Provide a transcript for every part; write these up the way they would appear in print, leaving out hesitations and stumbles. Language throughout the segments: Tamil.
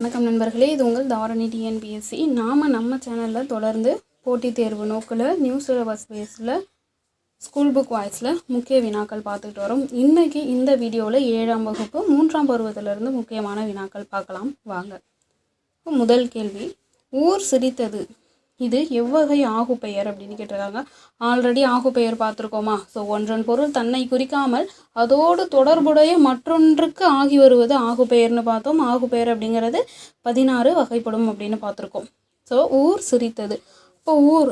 வணக்கம் நண்பர்களே, இது உங்கள் தாரணி டிஎன்பிஎஸ்சி. நம்ம சேனலில் தொடர்ந்து போட்டித் தேர்வு நோக்கில் நியூஸ் சிலபஸ் பேஸில் ஸ்கூல் புக் வாய்ஸில் முக்கிய வினாக்கள் பார்த்துக்கிட்டு வரோம். இன்றைக்கி இந்த வீடியோவில் 7ஆம் வகுப்பு 3ஆம் பருவத்திலிருந்து முக்கியமான வினாக்கள் பார்க்கலாம் வாங்க. முதல் கேள்வி, ஊர் சிரித்தது இது எவ்வகை ஆகுப்பெயர் அப்படின்னு கேட்டிருக்காங்க. ஆல்ரெடி ஆகுப்பெயர் பார்த்துருக்கோமா? ஸோ ஒன்றன் பொருள் தன்னை குறிக்காமல் அதோடு தொடர்புடைய மற்றொன்றுக்கு ஆகி வருவது ஆகுப்பெயர்னு பார்த்தோம். ஆகுப்பெயர் அப்படிங்கிறது 16 வகைப்படும் அப்படின்னு பார்த்துருக்கோம். ஸோ ஊர் சிரித்தது. இப்போ ஊர்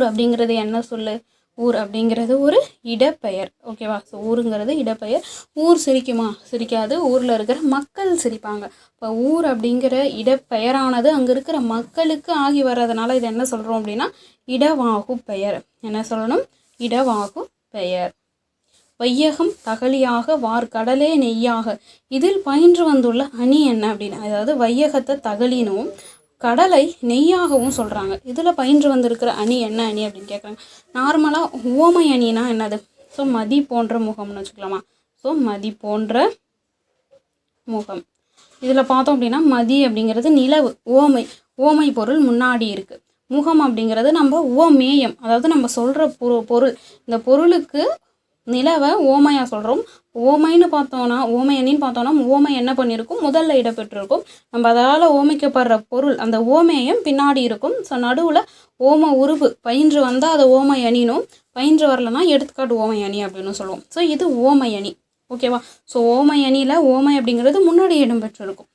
அப்படிங்கிறது என்ன சொல்லு? ஊர் அப்படிங்கிறது ஒரு இடப்பெயர். ஓகேவா? ஸோ ஊருங்கிறது இடப்பெயர். ஊர் சிரிக்குமா? சிரிக்காது. ஊரில் இருக்கிற மக்கள் சிரிப்பாங்க. இப்போ ஊர் அப்படிங்கிற இடப்பெயரானது அங்கே இருக்கிற மக்களுக்கு ஆகி வர்றதுனால இது என்ன சொல்கிறோம் அப்படின்னா இடவாகு பெயர். என்ன சொல்லணும்? இடவாகு பெயர். வையகம் தகலியாக வார்கடலே நெய்யாக இதில் பயின்று வந்துள்ள அணி என்ன அப்படின்னு, அதாவது வையகத்தை தகலினும் கடலை நெய்யாகவும் சொல்கிறாங்க. இதில் பயின்று வந்திருக்கிற அணி என்ன அணி அப்படின்னு கேட்குறாங்க. நார்மலாக உவமை அணினா என்னது? ஸோ மதி போன்ற முகம்னு வச்சுக்கலாமா? ஸோ மதி போன்ற முகம். இதில் பார்த்தோம் அப்படின்னா மதி அப்படிங்கிறது நிலவு, ஓமை பொருள் முன்னாடி இருக்குது. முகம் அப்படிங்கிறது நம்ம உவமேயம், அதாவது நம்ம சொல்கிற பொருள். இந்த பொருளுக்கு நிலவை ஓமையாக சொல்கிறோம். ஓமைன்னு பார்த்தோன்னா, ஓமை அணின்னு பார்த்தோன்னா ஓமை என்ன பண்ணியிருக்கும்? முதல்ல இடம்பெற்றிருக்கும். நம்ம அதால் ஓமைக்கப்படுற பொருள் அந்த ஓமேயம் பின்னாடி இருக்கும். ஸோ நடுவில் ஓம உருவு பயின்று வந்தால் அதை ஓமை அணினும், பயின்று வரலன்னா எடுத்துக்காட்டு ஓமை அணி அப்படின்னு சொல்லுவோம். ஸோ இது ஓமை அணி. ஓகேவா? ஸோ ஓமை அணியில் ஓமை அப்படிங்கிறது முன்னாடி இடம்பெற்றிருக்கும்.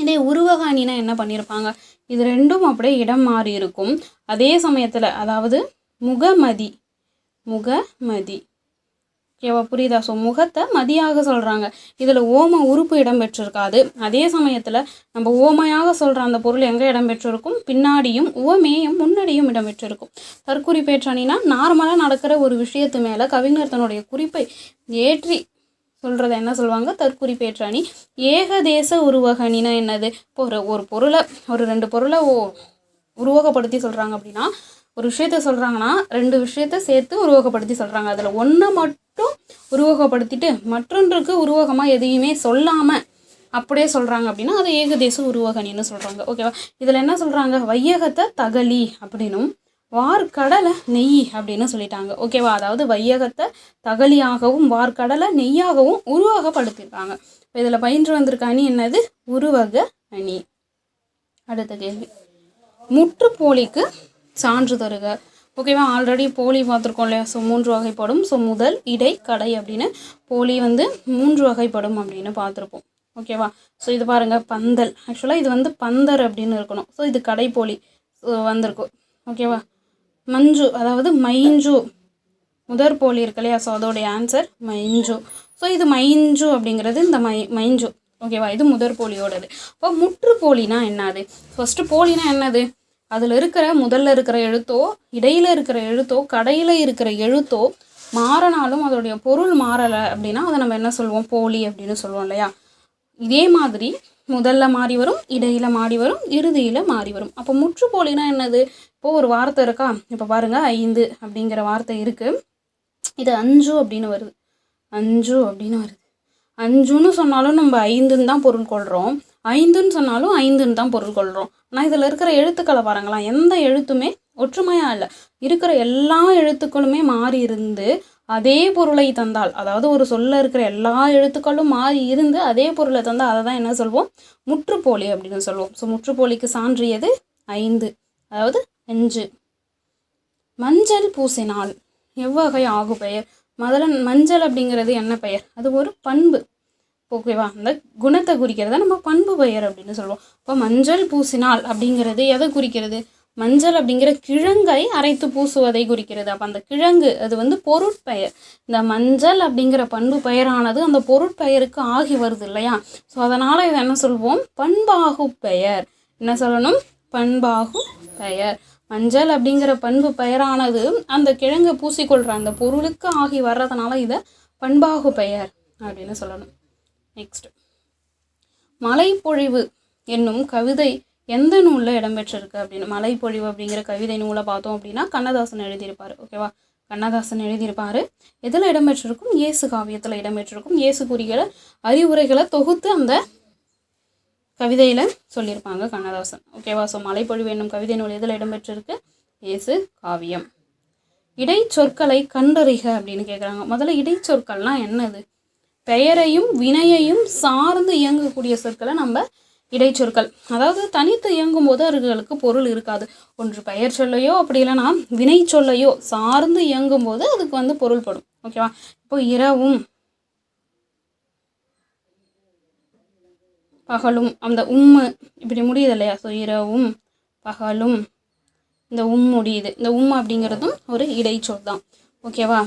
இதே உருவக அணினா என்ன பண்ணியிருப்பாங்க? இது ரெண்டும் அப்படியே இடம் மாறி இருக்கும். அதே சமயத்தில் அதாவது முகமதி. ஓகேவா? புரியுதா? ஸோ முகத்தை மதியாக சொல்கிறாங்க. இதில் ஓம உறுப்பு இடம்பெற்றிருக்காது. அதே சமயத்தில் நம்ம ஓமையாக சொல்கிற அந்த பொருள் எங்கே இடம்பெற்றிருக்கும்? பின்னாடியும் உவமேயும் முன்னாடியும் இடம்பெற்றிருக்கும். தற்குறிப்பேற்ற அணினா நார்மலாக நடக்கிற ஒரு விஷயத்து மேலே கவிஞர் தன்னுடைய குறிப்பை ஏற்றி சொல்கிறத என்ன சொல்லுவாங்க? தற்குறிப்பேற்ற அணி. ஏகதேச உருவக அணினா என்னது? இப்போ ஒரு பொருளை ரெண்டு பொருளை உருவகப்படுத்தி சொல்கிறாங்க அப்படின்னா, ஒரு விஷயத்த சொல்கிறாங்கன்னா 2 விஷயத்த சேர்த்து உருவகப்படுத்தி சொல்கிறாங்க. அதில் ஒன்றை மட்டும் உருவகப்படுத்திட்டு மற்றொன்றுக்கு உருவகமாக எதையுமே சொல்லாமல் அப்படியே சொல்கிறாங்க அப்படின்னா அது ஏகதேச உருவகணின்னு சொல்கிறாங்க. ஓகேவா? இதில் என்ன சொல்கிறாங்க? வையகத்தை தகலி அப்படின்னும் வார்கடலை நெய் அப்படின்னு சொல்லிட்டாங்க. ஓகேவா? அதாவது வையகத்தை தகலியாகவும் வார்கடலை நெய்யாகவும் உருவகப்படுத்தியிருக்காங்க. இப்போ இதில் பயின்று வந்திருக்க அணி என்னது? உருவக அணி. அடுத்த கேள்வி, முற்றுப்போலிக்கு சான்று தருக. ஓகேவா? ஆல்ரெடி போலி பார்த்துருக்கோம் இல்லையா? ஸோ 3 வகைப்படும். ஸோ முதல், இடை, கடை அப்படின்னு போலி 3 வகைப்படும் அப்படின்னு பார்த்துருப்போம். ஓகேவா? ஸோ இது பாருங்கள், பந்தல். ஆக்சுவலாக இது பந்தர் அப்படின்னு இருக்கணும். ஸோ இது கடை போலி வந்திருக்கும். ஓகேவா? மஞ்சு, அதாவது மைஞ்சு முதற் போலி இருக்கு இல்லையா? ஸோ அதோடைய ஆன்சர் மைஞ்சு. ஸோ இது மைஞ்சு அப்படிங்கிறது இந்த மைஞ்சு. ஓகேவா? இது முதற் போலியோடது. இப்போ முற்றுப்போலினா என்னது? ஃபஸ்ட்டு போலினா என்னது? அதில் முதல்ல இருக்கிற எழுத்தோ, இடையில் இருக்கிற எழுத்தோ, கடையில் இருக்கிற எழுத்தோ மாறினாலும் அதோடைய பொருள் மாறலை அப்படின்னா அதை நம்ம என்ன சொல்லுவோம்? போலி அப்படின்னு சொல்லுவோம் இல்லையா? இதே மாதிரி முதல்ல மாறி வரும், இடையில் மாறி வரும், இறுதியில் மாறி வரும். அப்போ முற்றுப்போலினா என்னது? இப்போது ஒரு வார்த்தை இருக்கா? இப்போ பாருங்கள், 5 அப்படிங்கிற வார்த்தை இருக்குது. இது 5 அப்படின்னு வருது. 5 அப்படின்னு வருது. 5ன்னு சொன்னாலும் நம்ம 5ன்னு தான் பொருள் கொள்கிறோம். 5ன்னு சொன்னாலும் 5ன்னு தான் பொருள் கொள்கிறோம். ஆனால் இதில் இருக்கிற எழுத்துக்களை பாருங்களா, எந்த எழுத்துமே ஒற்றுமையாக இல்லை. இருக்கிற எல்லா எழுத்துக்களுமே மாறி இருந்து அதே பொருளை தந்தால், அதாவது ஒரு சொல்ல இருக்கிற எல்லா எழுத்துக்களும் மாறி இருந்து அதே பொருளை தந்தால் அதை தான் என்ன சொல்வோம்? முற்றுப்போலி அப்படின்னு சொல்லுவோம். ஸோ முற்றுப்போலிக்கு சான்றியது 5, அதாவது 5. மஞ்சள் பூசினால் எவ்வகை ஆகு பெயர்? முதல்ல மஞ்சள் அப்படிங்கிறது என்ன பெயர்? அது ஒரு பண்பு. ஓகேவா? அந்த குணத்தை குறிக்கிறத நம்ம பண்பு பெயர் அப்படின்னு சொல்லுவோம். இப்போ மஞ்சள் பூசினால் அப்படிங்கிறது எதை குறிக்கிறது? மஞ்சள் அப்படிங்கிற கிழங்கை அரைத்து பூசுவதை குறிக்கிறது. அப்போ அந்த கிழங்கு அது பொருட்பெயர். இந்த மஞ்சள் அப்படிங்கிற பண்பு பெயரானது அந்த பொருட்பெயருக்கு ஆகி வருது இல்லையா? ஸோ அதனால் இதை என்ன சொல்வோம்? பண்பாகு பெயர். என்ன சொல்லணும்? பண்பாகு பெயர். மஞ்சள் அப்படிங்கிற பண்பு பெயரானது அந்த கிழங்கை பூசிக்கொள்கிற அந்த பொருளுக்கு ஆகி வர்றதுனால இதை பண்பாகு பெயர் அப்படின்னு சொல்லணும். நெக்ஸ்ட், மலைப்பொழிவு என்னும் கவிதை எந்த நூலில் இடம்பெற்றிருக்கு அப்படின்னு. மலைப்பொழிவு அப்படிங்கிற கவிதை நூலை பார்த்தோம் அப்படின்னா கண்ணதாசன் எழுதியிருப்பார். ஓகேவா? கண்ணதாசன் எழுதியிருப்பார். எதில் இடம்பெற்றிருக்கும்? இயேசு காவியத்தில் இடம்பெற்றிருக்கும். இயேசு கூறுகிற அறிவுரைகளை தொகுத்து அந்த கவிதையில் சொல்லியிருப்பாங்க கண்ணதாசன். ஓகேவா? ஸோ மலைப்பொழிவு என்னும் கவிதை நூல் எதில் இடம்பெற்றிருக்கு? இயேசு காவியம். இடைச்சொற்களை கண்டறிக அப்படின்னு கேட்குறாங்க. முதல்ல இடைச்சொற்கள்லாம் என்னது? பெயரையும் வினையையும் சார்ந்து இயங்கக்கூடிய சொற்களை நம்ம இடைச்சொற்கள். அதாவது தனித்து இயங்கும் போது அவர்களுக்கு பொருள் இருக்காது. ஒன்று பெயர் சொல்லையோ அப்படி இல்லைன்னா வினை சொல்லையோ சார்ந்து இயங்கும் போது அதுக்கு பொருள்படும். ஓகேவா? இப்போ இரவும் பகலும், அந்த இப்படி முடியுது இல்லையா? ஸோ இரவும் பகலும், இந்த முடியுது. இந்த அப்படிங்கிறதும் ஒரு இடைச்சொல் தான். ஓகேவா?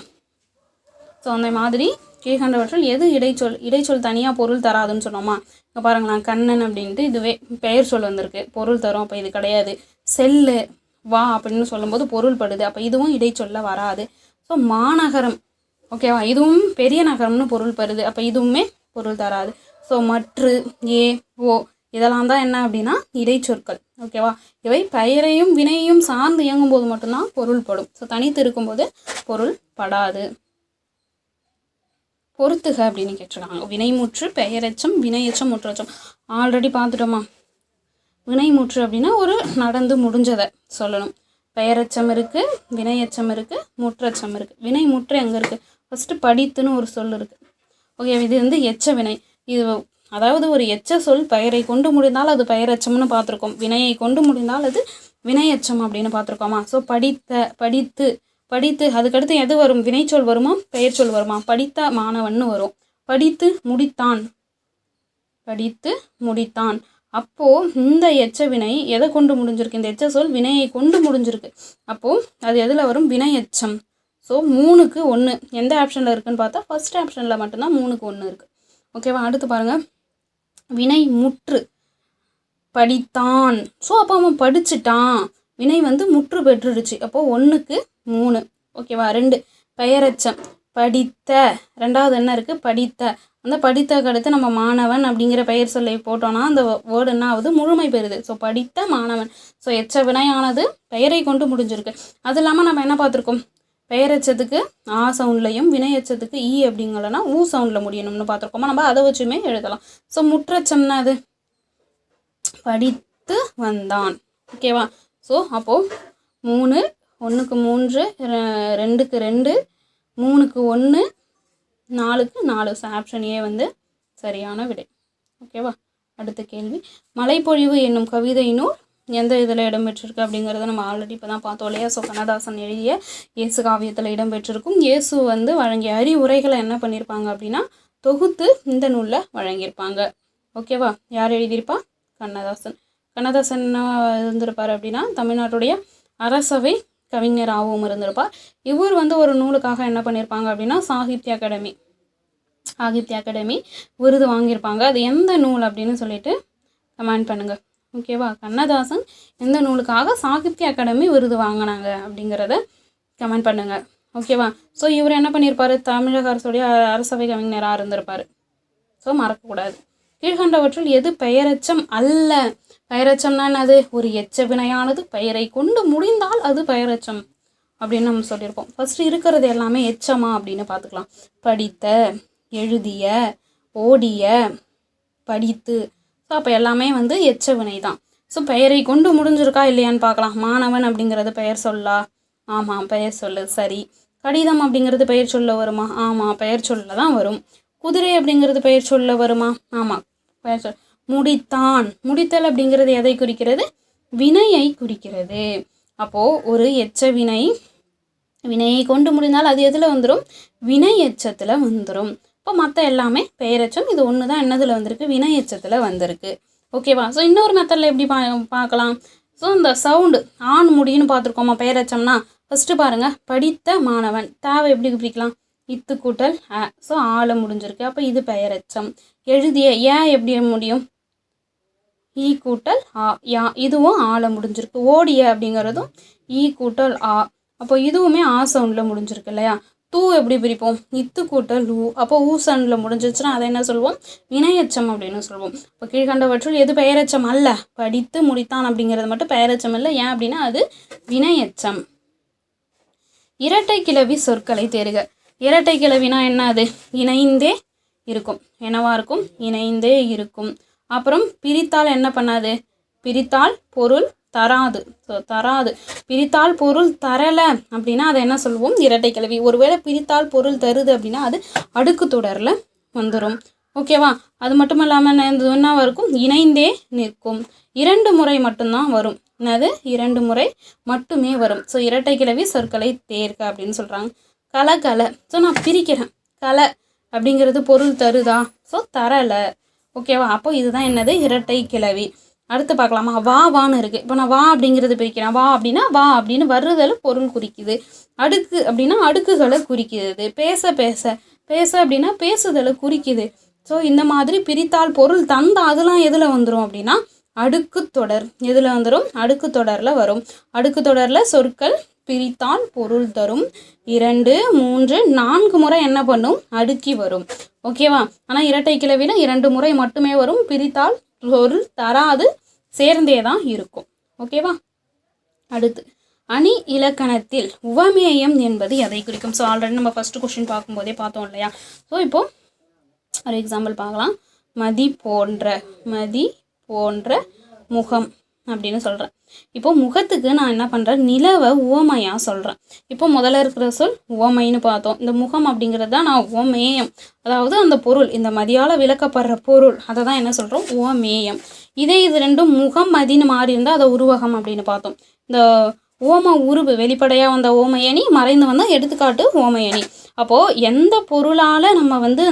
ஸோ அந்த மாதிரி கீழ்கண்டவற்றில் எது இடைச்சொல்? இடைச்சொல் தனியாக பொருள் தராதுன்னு சொன்னோமா? இப்போ பாருங்களேன், கண்ணன் அப்படின்ட்டு இதுவே பெயர் சொல் வந்திருக்கு, பொருள் தரும். அப்போ இது கிடையாது. செல்லு வா அப்படின்னு சொல்லும்போது பொருள் படுது, அப்போ இதுவும் இடைச்சொல்ல வராது. ஸோ மாநகரம், ஓகேவா, இதுவும் பெரிய நகரம்னு பொருள் படுது, அப்போ இதுவுமே பொருள் தராது. ஸோ மற்று, ஏ, ஓ இதெல்லாம் தான் என்ன அப்படின்னா இடைச்சொற்கள். ஓகேவா? இவை பெயரையும் வினையையும் சார்ந்து இயங்கும் போது மட்டும்தான் பொருள் படும். ஸோ தனித்து இருக்கும்போது பொருள் படாது. பொறுத்துக அப்படின்னு கேட்டிருக்காங்க. வினைமுற்று, பெயரெச்சம், வினையெச்சம், முற்றெச்சம் ஆல்ரெடி பார்த்துட்டோமா? வினைமுற்று அப்படின்னா ஒரு நடந்து முடிஞ்சதை சொல்லணும். பெயரெச்சம் இருக்குது, வினையெச்சம் இருக்குது, முற்றெச்சம் இருக்குது. வினைமுற்று எங்கே இருக்குது? ஃபஸ்ட்டு படித்துன்னு ஒரு சொல் இருக்குது. ஓகே, இது எச்ச வினை. இது அதாவது ஒரு எச்ச சொல் பெயரை கொண்டு முடிந்தால் அது பெயரெச்சம்னு பார்த்துருக்கோம். வினையை கொண்டு முடிந்தால் அது வினையெச்சம் அப்படின்னு பார்த்துருக்கோமா? ஸோ படித்து அதுக்கடுத்து எது வரும்? வினைச்சொல் வருமா, பெயர் சொல் வருமா? படித்த மாணவன் வரும். படித்து முடித்தான். அப்போது இந்த எச்ச வினை எதை கொண்டு முடிஞ்சிருக்கு? இந்த எச்ச சொல் வினையை கொண்டு முடிஞ்சிருக்கு. அப்போது அது எதில் வரும்? வினையெச்சம். ஸோ 3க்கு 1 எந்த ஆப்ஷனில் இருக்குதுன்னு பார்த்தா ஃபர்ஸ்ட் ஆப்ஷனில் மட்டும்தான் 3க்கு 1 இருக்குது. ஓகேவா? அடுத்து பாருங்கள், வினை முற்று படித்தான். ஸோ அப்போ அவன் படிச்சுட்டான், வினை முற்று பெற்றுடுச்சு. அப்போது 1க்கு 3. ஓகேவா? 2 பெயரெச்சம் படித்த, ரெண்டாவது என்ன இருக்குது? படித்த. அந்த படித்தக்கு அடுத்து நம்ம மாணவன் அப்படிங்கிற பெயர் சொல்லை போட்டோன்னா அந்த வேர்டு என்ன ஆகுது? முழுமை பெறுது. ஸோ படித்த மாணவன். ஸோ எச்ச வினையானது பெயரை கொண்டு முடிஞ்சிருக்கு. அது இல்லாமல் நம்ம என்ன பார்த்துருக்கோம்? பெயரெச்சத்துக்கு ஆ சவுண்ட்லையும் வினையெச்சத்துக்கு ஈ அப்படிங்கலன்னா ஊ சவுண்டில் முடியணும்னு பார்த்துருக்கோமா? நம்ம அதை வச்சுமே எழுதலாம். ஸோ முற்றெச்சம்னா அது படித்து வந்தான். ஓகேவா? ஸோ அப்போது 3, 1க்கு 3, 2க்கு 2, 3க்கு 1, 4க்கு 4. ஸோ ஆப்ஷன் ஏ சரியான விடை. ஓகேவா? அடுத்த கேள்வி, மலைப்பொழிவு என்னும் கவிதை நூல் எந்த இதில் இடம்பெற்றிருக்கு அப்படிங்கிறத நம்ம ஆல்ரெடி இப்போ தான் பார்த்தோம் இல்லையா? ஸோ கண்ணதாசன் எழுதிய இயேசு காவியத்தில் இடம்பெற்றிருக்கும். இயேசு வழங்கிய அறிவுரைகளை என்ன பண்ணியிருப்பாங்க அப்படின்னா தொகுத்து இந்த நூலில் வழங்கியிருப்பாங்க. ஓகேவா? யார் எழுதியிருப்பா? கண்ணதாசன் என்ன இருந்திருப்பார் அப்படின்னா தமிழ்நாட்டுடைய அரசவை கவிஞராகவும் இருந்திருப்பார். இவர் ஒரு நூலுக்காக என்ன பண்ணியிருப்பாங்க அப்படின்னா சாகித்ய அகாடமி விருது வாங்கியிருப்பாங்க. அது எந்த நூல் அப்படின்னு சொல்லிட்டு கமெண்ட் பண்ணுங்கள். ஓகேவா? கண்ணதாசன் எந்த நூலுக்காக சாகித்ய அகாடமி விருது வாங்கினாங்க அப்படிங்கிறத கமெண்ட் பண்ணுங்கள். ஓகேவா? ஸோ இவர் என்ன பண்ணியிருப்பார்? தமிழக அரசுடைய அரசவை கவிஞராக இருந்திருப்பார். ஸோ மறக்கக்கூடாது. கீழ்கண்டவற்றில் எது பெயரெச்சம் அல்ல? பெயரெச்சம்னா என்னது? ஒரு எச்ச வினையானது பெயரை கொண்டு முடிந்தால் அது பெயரெச்சம் அப்படின்னு நம்ம சொல்லியிருப்போம். ஃபஸ்ட்டு இருக்கிறது எல்லாமே எச்சமா அப்படின்னு பார்த்துக்கலாம். படித்த, எழுதிய, ஓடிய, படித்து. ஸோ அப்போ எல்லாமே எச்ச வினை தான். ஸோ பெயரை கொண்டு முடிஞ்சிருக்கா இல்லையான்னு பார்க்கலாம். மாணவன் அப்படிங்கிறது பெயர் சொல்லா? ஆமாம், பெயர் சொல்லு. சரி. கடிதம் அப்படிங்கிறது பெயர் சொல்ல வருமா? ஆமாம், பெயர் சொல்ல தான் வரும். குதிரை அப்படிங்கிறது பெயர் சொல்ல வருமா? ஆமாம், பெயர் சொல். முடித்தல் அப்படிங்கிறது எதை குறிக்கிறது? வினையை குறிக்கிறது. அப்போது ஒரு எச்ச வினையை கொண்டு முடிந்தால் அது எதில் வந்துடும்? வினை எச்சத்தில் வந்துடும். இப்போ மற்ற எல்லாமே பெயரெச்சம். இது ஒன்று தான் என்னதில் வந்திருக்கு? வினை எச்சத்தில் வந்திருக்கு. ஓகேவா? ஸோ இன்னொரு மெத்தடில் எப்படி பார்க்கலாம்? ஸோ இந்த சவுண்டு ஆண் முடின்னு பார்த்துருக்கோமா பெயரெச்சம்னா? ஃபஸ்ட்டு பாருங்கள், படித்த மாணவன் தேவை எப்படி பிரிக்கலாம்? இத்து கூட்டல் அ. ஸோ ஆள முடிஞ்சிருக்கு. அப்போ இது பெயரெச்சம். எழுதிய ஏன் எப்படி முடியும்? ஈ கூட்டல் ஆ. யா, இதுவும் ஆள முடிஞ்சிருக்கு. ஓடிய அப்படிங்கிறதும் ஈ கூட்டல் ஆ. அப்போ இதுவுமே ஆ சவுண்டில் முடிஞ்சிருக்கு இல்லையா? தூ எப்படி பிரிப்போம்? இத்து கூட்டல் ஊ. அப்போ ஊ சவுண்டில் முடிஞ்சிச்சுன்னா அதை என்ன சொல்வோம்? வினையெச்சம் அப்படின்னு சொல்லுவோம். இப்போ கீழ்கண்டவற்றுள் எது பெயரெச்சம் அல்ல? படித்து முடித்தான் அப்படிங்கிறது மட்டும் பெயரெச்சம் இல்லை. ஏன் அப்படின்னா அது வினையெச்சம். இரட்டை கிளவி சொற்களை தேர்க. இரட்டை கிளவினா என்ன? அது இணைந்தே இருக்கும். என்னவா இருக்கும்? இணைந்தே இருக்கும். அப்புறம் பிரித்தால் என்ன பண்ணாது? பிரித்தால் பொருள் தராது. ஸோ தராது. பிரித்தால் பொருள் தரலை அப்படின்னா அதை என்ன சொல்லுவோம்? இரட்டை கிளவி. ஒருவேளை பிரித்தால் பொருள் தருது அப்படின்னா அது அடுக்கு தொடரில் வந்துடும். ஓகேவா? அது மட்டும் இல்லாமல் என்னவா இருக்கும்? இணைந்தே நிற்கும். 2 முறை மட்டும்தான் வரும். என்னது? 2 முறை மட்டுமே வரும். ஸோ இரட்டை கிளவி சொற்களை தேர்க அப்படின்னு சொல்கிறாங்க. கலை. ஸோ நான் பிரிக்கிறேன். கலை அப்படிங்கிறது பொருள் தருதா? ஸோ தரலை. ஓகேவா? அப்போ இதுதான் என்னது? இரட்டை கிளவி. அடுத்து பார்க்கலாமா? வான்னு இருக்குது. இப்போ நான் வா அப்படிங்கிறது பிரிக்கிறேன். வா அப்படின்னா வா அப்படின்னு வருதல் பொருள் குறிக்குது. அடுக்கு அப்படின்னா அடுக்குகளை குறிக்கிறது. பேச அப்படின்னா பேசுதலை குறிக்குது. ஸோ இந்த மாதிரி பிரித்தால் பொருள் தந்த அதெல்லாம் எதில் வந்துடும் அப்படின்னா அடுக்கு தொடர். எதில் வந்துடும்? அடுக்கு தொடரில் வரும். அடுக்கு தொடரில் சொற்கள் பிரித்தால் பொருள் தரும். 2, 3, 4 முறை என்ன பண்ணும்? அடுக்கி வரும். ஓகேவா? ஆனால் இரட்டை கிளவியில் 2 முறை மட்டுமே வரும். பிரித்தால் பொருள் தராது, சேர்ந்தே தான் இருக்கும். ஓகேவா? அடுத்து அணி இலக்கணத்தில் உவமேயம் என்பது எதை குறிக்கும்? ஸோ ஆல்ரெடி நம்ம ஃபர்ஸ்ட் கொஸ்டின் பார்க்கும்போதே பார்த்தோம் இல்லையா? ஸோ இப்போது ஒரு எக்ஸாம்பிள் பார்க்கலாம். மதி போன்ற முகம் அப்படின்னு சொல்கிறேன். இப்போது முகத்துக்கு நான் என்ன பண்ணுறேன்? நிலவை உவமையாக சொல்கிறேன். இப்போ முதல்ல இருக்கிற சொல் உவமைன்னு பார்த்தோம். இந்த முகம் அப்படிங்கிறது தான் நான் உவமேயம், அதாவது அந்த பொருள், இந்த மதியால் விளக்கப்படுற பொருள், அதை தான் என்ன சொல்கிறோம்? உவமேயம். இது ரெண்டும் முகம் மதின்னு மாறி இருந்தால் அதை உருவகம் அப்படின்னு பார்த்தோம். இந்த ஓம உருவு வெளிப்படையாக வந்த ஓமையணி, மறைந்து வந்தால் எடுத்துக்காட்டு ஓமையணி. அப்போது எந்த பொருளால் நம்ம வந்து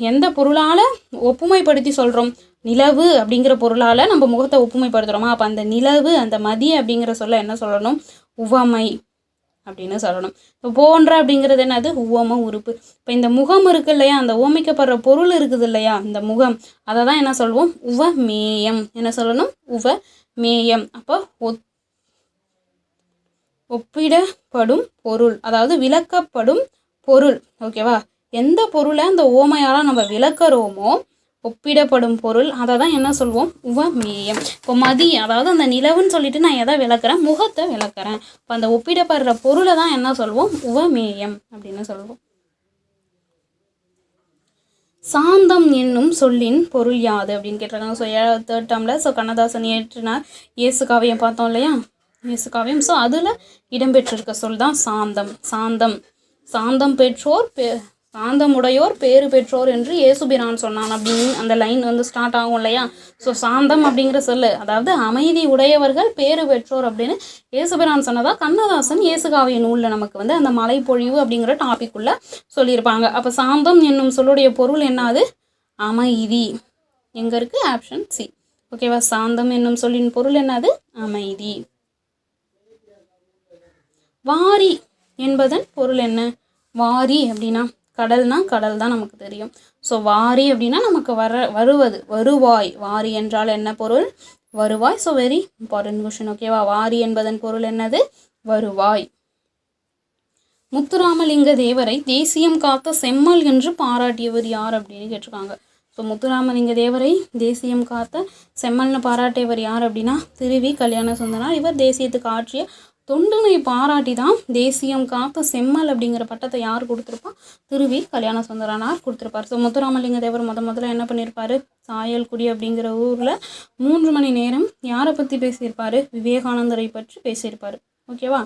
எந்த பொருளால் ஒப்புமைப்படுத்தி சொல்கிறோம்? நிலவு அப்படிங்கிற பொருளால் நம்ம முகத்தை ஒப்புமைப்படுத்துகிறோமா? அப்போ அந்த நிலவு, அந்த மதி அப்படிங்கிற சொல்ல என்ன சொல்லணும்? உவமை அப்படின்னு சொல்லணும். இப்போ போன்ற அப்படிங்கிறது என்னது? உவம உறுப்பு. இப்போ இந்த முகம் இருக்கு இல்லையா, அந்த ஓமைக்கப்படுற பொருள் இருக்குது இல்லையா, இந்த முகம், அதை தான் என்ன சொல்வோம்? உவமேயம். என்ன சொல்லணும்? உவமேயம். அப்போ ஒப்பிடப்படும் பொருள், அதாவது விளக்கப்படும் பொருள். ஓகேவா? எந்த பொருளை அந்த ஓமையால் நம்ம விளக்குறோமோ, ஒப்பிடப்படும் பொருள், அதை தான் என்ன சொல்வோம்? உவமேயம். இப்போ மதி, அதாவது அந்த நிலவுன்னு சொல்லிட்டு நான் எதை விளக்குறேன்? முகத்தை விளக்குறேன். இப்போ அந்த ஒப்பிடப்படுற பொருளை தான் என்ன சொல்வோம்? உவமேயம் அப்படின்னு சொல்வோம். சாந்தம் என்னும் சொல்லின் பொருள் யாது அப்படின்னு கேட்டிருக்காங்க. ஸோ 3rd டேர்மில் ஸோ கண்ணதாசன் இயற்றினார் இயேசு காவியம் பார்த்தோம் இல்லையா, இயேசு காவியம். ஸோ அதில் இடம்பெற்றிருக்க சொல் தான் சாந்தம். சாந்தம் பெற்றோர் சாந்தமுடையோர் பேறு பெற்றோர் என்று இயேசுபிரான் சொன்னான் அப்படின்னு அந்த லைன் வந்து ஸ்டார்ட் ஆகும் இல்லையா. ஸோ சாந்தம் அப்படிங்கிற சொல்லு, அதாவது அமைதி உடையவர்கள் பேறு பெற்றோர் அப்படின்னு இயேசுபிரான் சொன்னதா கண்ணதாசன் இயேசுகாவிய நூலில் நமக்கு வந்து அந்த மலைப்பொழிவு அப்படிங்கிற டாபிக் உள்ள சொல்லியிருப்பாங்க. அப்போ சாந்தம் என்னும் சொல்லுடைய பொருள் என்னது? அமைதி. எங்கே இருக்குது? Option C. ஓகேவா? சாந்தம் என்னும் சொல்லின் பொருள் என்னது? அமைதி. வாரி என்பதன் பொருள் என்ன? வாரி அப்படின்னா கடல்னா கடல் தான் நமக்கு தெரியும். ஸோ வாரி அப்படின்னா நமக்கு வருவது, வருவாய். வாரி என்றால் என்ன பொருள்? வருவாய். So very important question. ஓகேவா? வாரி என்பதன் பொருள் என்னது? வருவாய். முத்துராமலிங்க தேவரை தேசியம் காத்த செம்மல் என்று பாராட்டியவர் யார் அப்படின்னு கேட்டிருக்காங்க. ஸோ முத்துராமலிங்க தேவரை தேசியம் காத்த செம்மல்னு பாராட்டியவர் யார் அப்படின்னா திருவி கல்யாண சுந்தரனார். இவர் தேசியத்துக்கு ஆற்றிய தொண்டுனை பாராட்டி தான் தேசியம் காத்த செம்மல் அப்படிங்கிற பட்டத்தை யார் கொடுத்துருப்பா? திருவி கல்யாண சுந்தரனார் கொடுத்துருப்பார். ஸோ முத்துராமலிங்க தேவர் முதல்ல என்ன பண்ணியிருப்பார்? சாயல்குடி அப்படிங்கிற ஊரில் 3 மணி நேரம் யாரை பற்றி பேசியிருப்பார்? விவேகானந்தரை பற்றி பேசியிருப்பார். ஓகேவா?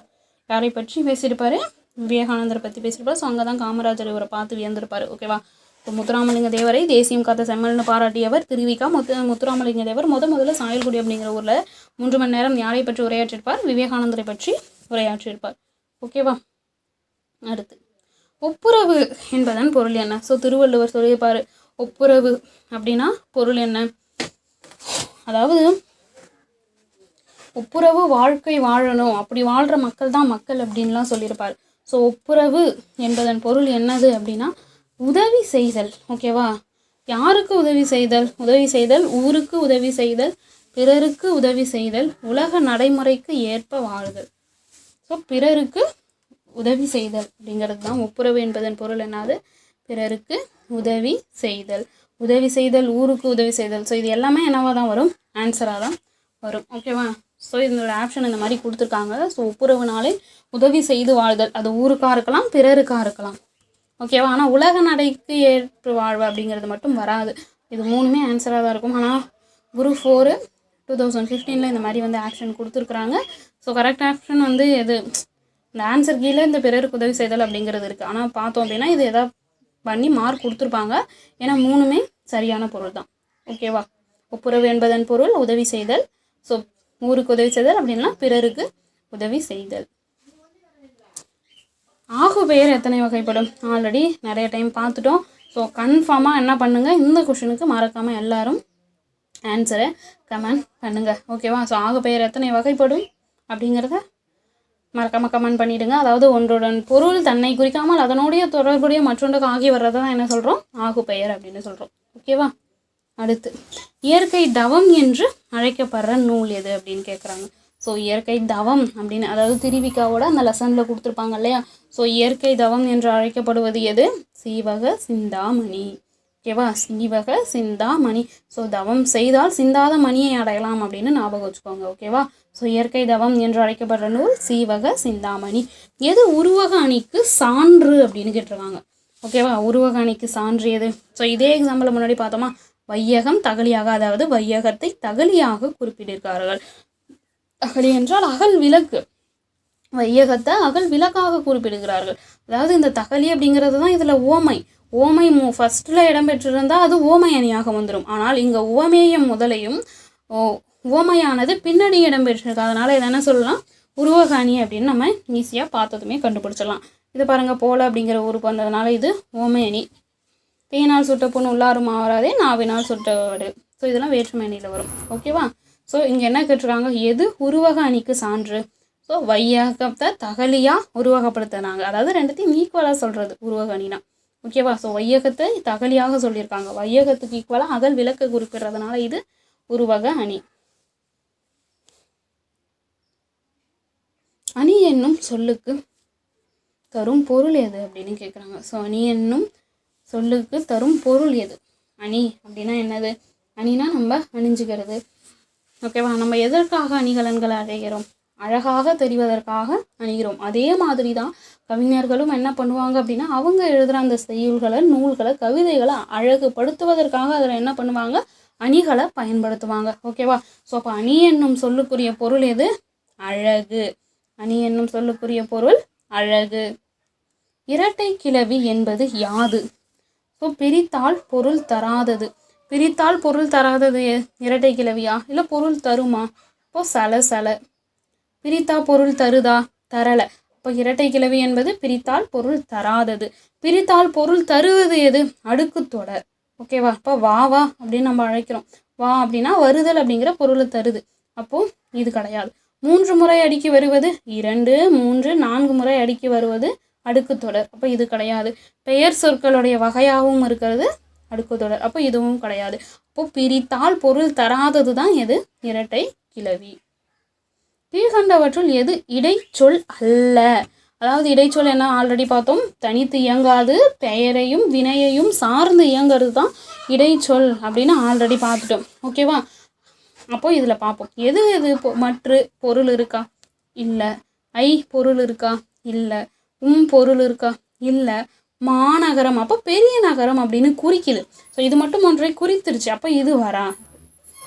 யாரை பற்றி பேசியிருப்பார்? விவேகானந்தரை பற்றி பேசியிருப்பார். ஸோ அங்கே தான் காமராஜர் இவரை பார்த்து வியந்திருப்பார். ஓகேவா? இப்போ முத்துராமலிங்க தேவரை தேசியம் காத்த செம்மல்னு பாராட்டியவர் திருவிக்கா. முத்துராமலிங்க தேவர் முதல்ல சாயல்குடி அப்படிங்கிற ஊரில் 3 மணி நேரம் யாரை பற்றி உரையாற்றிருப்பார்? விவேகானந்தரை பற்றி உரையாற்றியிருப்பார். ஓகேவா? அடுத்து ஒப்புரவு என்பதன் பொருள் என்ன? ஸோ திருவள்ளுவர் சொல்லியிருப்பார். ஒப்புரவு அப்படின்னா பொருள் என்ன? அதாவது ஒப்புரவு வாழ்க்கை வாழணும், அப்படி வாழ்கிற மக்கள் தான் மக்கள் அப்படின்லாம் சொல்லியிருப்பார். ஸோ ஒப்புரவு என்பதன் பொருள் என்னது அப்படின்னா உதவி செய்தல். ஓகேவா? யாருக்கு உதவி செய்தல்? உதவி செய்தல் ஊருக்கு உதவி செய்தல், பிறருக்கு உதவி செய்தல், உலக நடைமுறைக்கு ஏற்ப வாழ்தல். ஸோ பிறருக்கு உதவி செய்தல் அப்படிங்கிறது தான் ஒப்புரவு என்பதன் பொருள் என்னது? பிறருக்கு உதவி செய்தல். உதவி செய்தல், ஊருக்கு உதவி செய்தல். ஸோ இது எல்லாமே என்னவாக தான் வரும்? ஆன்சராக தான் வரும். ஓகேவா? ஸோ இதோட ஆப்ஷன் இந்த மாதிரி கொடுத்துருக்காங்க. ஸோ ஒப்புரவுனாலே உதவி செய்து வாழ்தல், அது ஊருக்காக இருக்கலாம், பிறருக்காக இருக்கலாம். ஓகேவா? ஆனால் உலக நடைக்கு ஏற்று வாழ்வு அப்படிங்கிறது மட்டும் வராது. இது மூணுமே ஆன்சராக தான் இருக்கும். ஆனால் குரூப் 4 2015 இந்த மாதிரி வந்து ஆப்ஷன் கொடுத்துருக்குறாங்க. ஸோ கரெக்ட் ஆப்ஷன் வந்து எது, இந்த ஆன்சர் கீழே இந்த பிறருக்கு உதவி செய்தல் அப்படிங்கிறது இருக்குது. ஆனால் பார்த்தோம் அப்படின்னா இது எதாவது பண்ணி மார்க் கொடுத்துருப்பாங்க. ஏன்னா மூணுமே சரியான பொருள் தான். ஓகேவா? ஒப்புரவு என்பதன் பொருள் உதவி செய்தல். ஸோ ஊருக்கு உதவி செய்தல் அப்படின்னா பிறருக்கு உதவி செய்தல். ஆகு பெயர் எத்தனை வகைப்படும்? ஆல்ரெடி நிறைய டைம் பார்த்துட்டோம். ஸோ கன்ஃபார்மாக என்ன பண்ணுங்கள், இந்த கொஷனுக்கு மறக்காமல் எல்லாரும் ஆன்சரை கமெண்ட் பண்ணுங்கள். ஓகேவா? ஸோ ஆகு பெயர் எத்தனை வகைப்படும் அப்படிங்கிறத மறக்காமல் கமெண்ட் பண்ணிவிடுங்க. அதாவது ஒன்றுடன் பொருள் தன்னை குறிக்காமல் அதனுடைய தொடர்புடைய மற்றொன்றுக்கு ஆகி வர்றதை தான் என்ன சொல்கிறோம், ஆகு பெயர் அப்படின்னு சொல்கிறோம். ஓகேவா? அடுத்து இயற்கை தவம் என்று அழைக்கப்படுற நூல் எது அப்படின்னு கேட்குறாங்க. ஸோ இயற்கை தவம் அப்படின்னு, அதாவது திருவிக்காவோட அந்த லெசனில் கொடுத்துருப்பாங்க இல்லையா? ஸோ இயற்கை தவம் என்று அழைக்கப்படுவது எது? சீவக சிந்தாமணி. ஓகேவா? சீவக சிந்தாமணி. ஸோ தவம் செய்தால் சிந்தாத மணியை அடையலாம் அப்படின்னு ஞாபகம் வச்சுக்கோங்க. ஓகேவா? ஸோ இயற்கை தவம் என்று அழைக்கப்படுற நூல் சீவக சிந்தாமணி. எது உருவக அணிக்கு சான்று அப்படின்னு கேட்டிருக்காங்க. ஓகேவா? உருவக அணிக்கு சான்று எது? ஸோ இதே எக்ஸாம்பிள் முன்னாடி பார்த்தோமா, வையகம் தகலியாக, அதாவது வையகத்தை தகலியாக குறிப்பிட்டிருக்கார்கள். தகலி என்றால் அகல் விளக்கு, வையகத்தை அகல் விளக்காக குறிப்பிடுகிறார்கள். அதாவது இந்த தகலி அப்படிங்கிறது தான் இதில் ஓமை. ஓமை ஃபஸ்ட்டில் இடம்பெற்றிருந்தால் அது ஓமை அணியாக வந்துடும். ஆனால் இங்கே ஓமேயம் முதலையும் ஓமையானது பின்னாடி இடம்பெற்றிருக்கு. அதனால் இதை என்ன சொல்லலாம், உருவக அணி அப்படின்னு நம்ம ஈஸியாக பார்த்ததுமே கண்டுபிடிச்சிடலாம். இது பாருங்கள், போல அப்படிங்கிற உறுப்பு வந்ததுனால இது ஓமை அணி. தேனால் சுட்ட பொண்ணு உள்ளாரும் ஆவராதே, நாவினால் சுட்ட வடு. ஸோ இதெல்லாம் வேற்றுமை அணியில் வரும். ஓகேவா? ஸோ இங்கே என்ன கேட்டிருக்காங்க, எது உருவக அணிக்கு சான்று? ஸோ வையகத்தை தகலியாக உருவகப்படுத்தினாங்க. அதாவது ரெண்டுத்தையும் ஈக்குவலாக சொல்கிறது உருவக அணினா. ஓகேவா? ஸோ வையகத்தை தகலியாக சொல்லியிருக்காங்க. வையகத்துக்கு ஈக்குவலாக அகல் விளக்கு குறிப்பிடுறதுனால இது உருவக அணி. அணி என்னும் சொல்லுக்கு தரும் பொருள் எது அப்படின்னு கேட்குறாங்க. ஸோ அணி என்னும் சொல்லுக்கு தரும் பொருள் எது? அணி அப்படின்னா என்னது? அணினா நம்ம அணிஞ்சுக்கிறது. ஓகேவா? நம்ம எதற்காக அணிகலன்களை அடைகிறோம்? அழகாக தெரிவதற்காக அணிகிறோம். அதே மாதிரி தான் கவிஞர்களும் என்ன பண்ணுவாங்க அப்படின்னா, அவங்க எழுதுகிற அந்த செய்யுள்களை, நூல்களை, கவிதைகளை அழகுபடுத்துவதற்காக அதில் என்ன பண்ணுவாங்க, அணிகளை பயன்படுத்துவாங்க. ஓகேவா? ஸோ அப்போ அணி என்னும் சொல்லுக்குரிய பொருள் எது? அழகு. அணி என்னும் சொல்லுக்குரிய பொருள் அழகு. இரட்டை கிளவி என்பது யாது? ஸோ பிரித்தால் பொருள் தராதது. பிரித்தால் பொருள் தராதது இரட்டை கிளவியா, இல்லை பொருள் தருமா? இப்போ சல. பிரித்தா பொருள் தருதா? தரலை. இப்போ இரட்டை கிளவி என்பது பிரித்தால் பொருள் தராதது. பிரித்தால் பொருள் தருவது எது? அடுக்கு தொடர். ஓகேவா? இப்போ வா அப்படின்னு நம்ம அழைக்கிறோம். வா அப்படின்னா வருதல் அப்படிங்கிற பொருளை தருது. அப்போது இது கிடையாது. 3 முறை அடுக்கி வருவது 2, 3, 4 முறை அடுக்கி வருவது அடுக்கு தொடர். அப்போ இது கிடையாது. பெயர் சொற்களுடைய வகையாகவும் இருக்கிறது அடுக்கு தொடர். அப்போ இதுவும் கிடையாது. அப்போது பிரித்தால் பொருள் தராதது தான் எது? இரட்டை கிளவி. கீழ்கண்டவற்றுள் எது இடைச்சொல் அல்ல? அதாவது இடைச்சொல் என்ன ஆல்ரெடி பார்த்தோம், தனித்து இயங்காது, பெயரையும் வினையையும் சார்ந்து இயங்கிறது தான் இடைச்சொல் அப்படின்னு ஆல்ரெடி பார்த்துட்டோம். ஓகேவா? அப்போ இதில் பார்ப்போம், எது மற்ற பொருள் இருக்கா? இல்லை. ஐ பொருள் இருக்கா? இல்லை. பொருள் இருக்கா? இல்லை. மாநகரம், அப்போ பெரிய நகரம் அப்படின்னு குறிக்குது. ஸோ இது மட்டும் ஒன்றை குறித்துருச்சு. அப்போ இது வரா.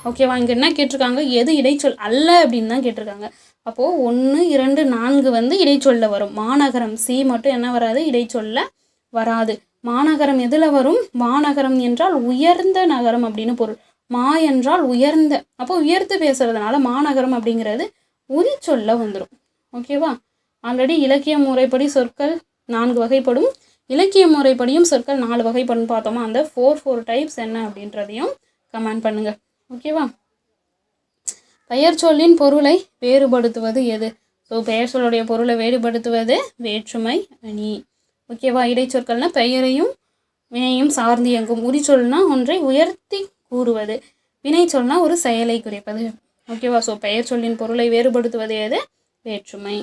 ஓகேவா? இங்கே என்ன கேட்டிருக்காங்க, எது இடைச்சொல் அல்ல அப்படின்னு தான் கேட்டிருக்காங்க. அப்போது 1, 2, 4 வந்து இடைச்சொல்ல வரும். மாநகரம் சி மட்டும் என்ன வராது, இடைச்சொல்ல வராது. மாநகரம் எதில் வரும்? மாநகரம் என்றால் உயர்ந்த நகரம் அப்படின்னு பொருள். மா என்றால் உயர்ந்த, அப்போ உயர்த்து பேசுறதுனால மாநகரம் அப்படிங்கிறது உரிச்சொல்ல வந்துடும். ஓகேவா? ஆல்ரெடி இலக்கிய முறைப்படி சொற்கள் 4 வகைப்படும், இலக்கிய முறைப்படியும் சொற்கள் 4 வகைப்படும் பார்த்தோமா. அந்த 4 டைப்ஸ் என்ன அப்படின்றதையும் கமெண்ட் பண்ணுங்கள். ஓகேவா? பெயர் சொல்லின் பொருளை வேறுபடுத்துவது எது? ஸோ பெயர் சொல்லுடைய பொருளை வேறுபடுத்துவது வேற்றுமை அணி. ஓகேவா? இடைச்சொற்கள்னா பெயரையும் வினையும் சார்ந்து இயங்கும். உரிச்சொல்னா ஒன்றை உயர்த்தி கூறுவது. வினை சொல்னா ஒரு செயலை குறிப்பது. ஓகேவா? ஸோ பெயர் சொல்லின் பொருளை வேறுபடுத்துவது எது? வேற்றுமை.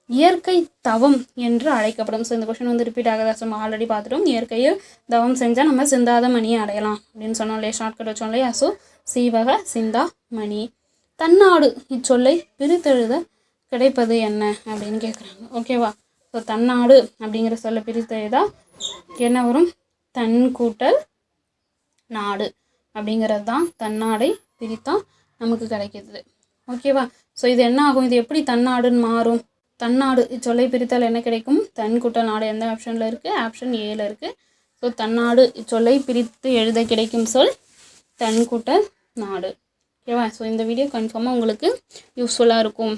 இயற்கை தவம் என்று அழைக்கப்படும். ஸோ இந்த கொஸ்டின் வந்து ரிப்பீட் ஆகாத, நம்ம ஆல்ரெடி பார்த்துட்டோம். இயற்கையில் தவம் செஞ்சால் நம்ம சிந்தாத மணியை அடையலாம் அப்படின்னு சொன்னோம் இல்லையா, ஷார்ட்கட் வச்சோம் இல்லையா. ஸோ சீவக சிந்தா மணி. தன்னாடு இச்சொல்லை பிரித்தெழுத கிடைப்பது என்ன அப்படின்னு கேட்குறாங்க. ஓகேவா? ஸோ தன்னாடு அப்படிங்கிற சொல்லை பிரித்தெழுதா என்ன வரும்? தன் கூட்டல் நாடு அப்படிங்கிறது தான் தன்னாடை பிரித்தா நமக்கு கிடைக்கிது. ஓகேவா? ஸோ இது என்ன ஆகும்? இது எப்படி தன்னாடுன்னு மாறும்? தன்னாடு இச்சொல்லை பிரித்தால் என்ன கிடைக்கும்? தன் கூட்டல் நாடு எந்த ஆப்ஷனில் இருக்குது? ஆப்ஷன் ஏல இருக்குது. ஸோ தன்னாடு இச்சொல்லை பிரித்து எழுத கிடைக்கும் சொல் தன் கூட்டல் நாடு. ஓகேவா? ஸோ இந்த வீடியோ கன்ஃபார்மாக உங்களுக்கு யூஸ்ஃபுல்லாக இருக்கும்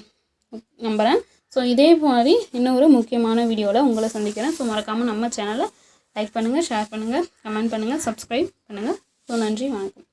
நம்புகிறேன். ஸோ இதே மாதிரி இன்னொரு முக்கியமான வீடியோவில் உங்களை சந்திக்கிறேன். ஸோ மறக்காமல் நம்ம சேனலை லைக் பண்ணுங்கள், ஷேர் பண்ணுங்கள், கமெண்ட் பண்ணுங்கள், சப்ஸ்கிரைப் பண்ணுங்கள். ஸோ நன்றி, வணக்கம்.